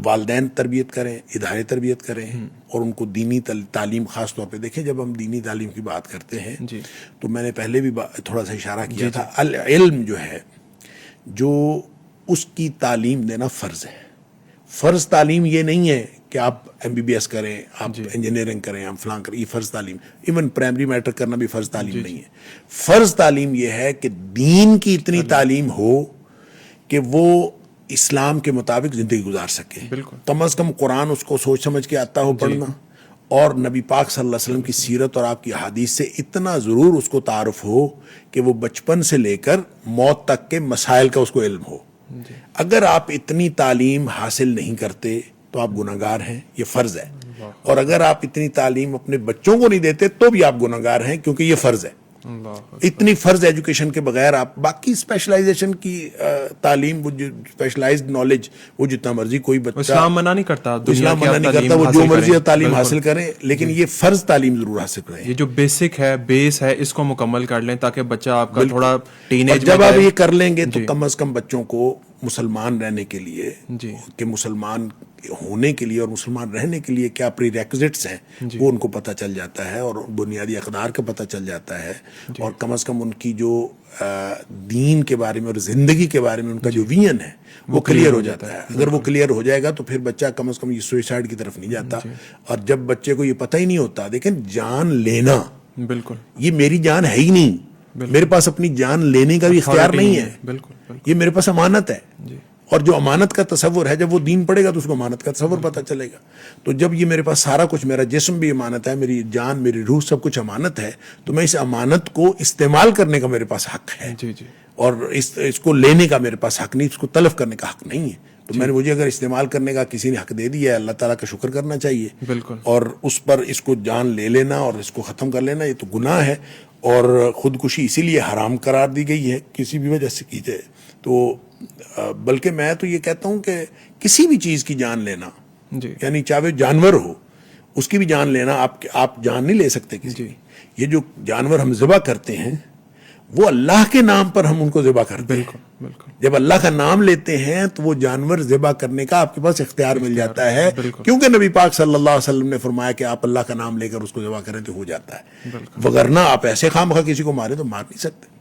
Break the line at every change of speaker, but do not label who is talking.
والدین تربیت کریں، ادارے تربیت کریں، اور ان کو دینی تعلیم خاص طور پہ دیکھیں. جب ہم دینی تعلیم کی بات کرتے ہیں تو میں نے پہلے بھی تھوڑا سا اشارہ کیا تھا، العلم جو ہے جو اس کی تعلیم دینا فرض ہے. فرض تعلیم یہ نہیں ہے کہ آپ MBBS کریں، آپ انجینئرنگ کریں، آپ فلاں کریں، یہ فرض تعلیم. ایون پرائمری میٹرک کرنا بھی فرض تعلیم نہیں ہے. فرض تعلیم یہ ہے کہ دین کی اتنی تعلیم ہو کہ وہ اسلام کے مطابق زندگی گزار سکے. کم از کم قرآن اس کو سوچ سمجھ کے آتا ہو پڑھنا، اور نبی پاک صلی اللہ علیہ وسلم کی سیرت اور آپ کی حدیث سے اتنا ضرور اس کو تعارف ہو کہ وہ بچپن سے لے کر موت تک کے مسائل کا اس کو علم ہو. اگر آپ اتنی تعلیم حاصل نہیں کرتے تو آپ گناہگار ہیں، یہ فرض ہے. اور اگر آپ اتنی تعلیم اپنے بچوں کو نہیں دیتے تو بھی آپ گناہگار ہیں، کیونکہ یہ فرض ہے. اتنی فرض ایجوکیشن کے بغیر آپ باقی اسپیشلائزیشن کی تعلیم، وہ جو اسپیشلائزڈ نالج، وہ جتنا مرضی کوئی بچہ،
اسلام منع نہیں کرتا،
اسلام منع نہیں کرتا، وہ جو مرضی تعلیم حاصل کریں، لیکن یہ فرض تعلیم ضرور حاصل کریں.
یہ جو بیسک ہے، بیس ہے، اس کو مکمل کر لیں تاکہ بچہ آپ کا تھوڑا ٹین ایج،
جب آپ یہ کر لیں گے تو کم از کم بچوں کو مسلمان رہنے کے لیے، کہ مسلمان ہونے کے لیے اور مسلمان رہنے کے لیے کیا پری ریکوزٹس ہیں، وہ ان کو پتہ چل جاتا ہے، اور بنیادی اقدار کا پتہ چل جاتا ہے. اور کم از کم ان کی جو دین کے بارے میں اور زندگی کے بارے میں ان کا جو ویژن ہے وہ کلیئر ہو جاتا ہے. اگر وہ کلیئر ہو جائے گا تو پھر بچہ کم از کم یہ سوئسائڈ کی طرف نہیں جاتا. اور جب بچے کو یہ پتہ ہی نہیں ہوتا، دیکھیں جان لینا، بالکل یہ میری جان ہے ہی نہیں، میرے پاس اپنی جان لینے کا بھی اختیار نہیں ہے، یہ میرے پاس امانت ہے. اور جو امانت کا تصور ہے، جب وہ دین پڑھے گا تو اس کو امانت کا تصور پتہ چلے گا. تو جب یہ میرے پاس سارا کچھ، میرا جسم بھی امانت ہے، میری جان، میری روح، سب کچھ امانت ہے، تو میں اس امانت کو استعمال کرنے کا میرے پاس حق ہے. اور اس کو لینے کا میرے پاس حق نہیں، اس کو تلف کرنے کا حق نہیں ہے. تو مجھے اگر استعمال کرنے کا کسی نے حق دے دیا ہے، اللہ تعالیٰ کا شکر کرنا چاہیے. بالکل. اور اس پر اس کو جان لے لینا اور اس کو ختم کر لینا، یہ تو گناہ ہے. اور خودکشی اسی لیے حرام قرار دی گئی ہے، کسی بھی وجہ سے کی جائے تو. بلکہ میں تو یہ کہتا ہوں کہ کسی بھی چیز کی جان لینا، یعنی چاہے جانور ہو، اس کی بھی جان لینا، آپ جان نہیں لے سکتے کسی کی. یہ جو جانور ہم ذبح کرتے ہیں وہ اللہ کے نام پر ہم ان کو ذبح کرتے ہیں. جب اللہ کا نام لیتے ہیں تو وہ جانور ذبح کرنے کا آپ کے پاس اختیار مل جاتا ہے، کیونکہ نبی پاک صلی اللہ علیہ وسلم نے فرمایا کہ آپ اللہ کا نام لے کر اس کو ذبح کریں تو ہو جاتا ہے. وگرنہ آپ ایسے خواہ مخواہ کسی کو مارے تو مار نہیں سکتے.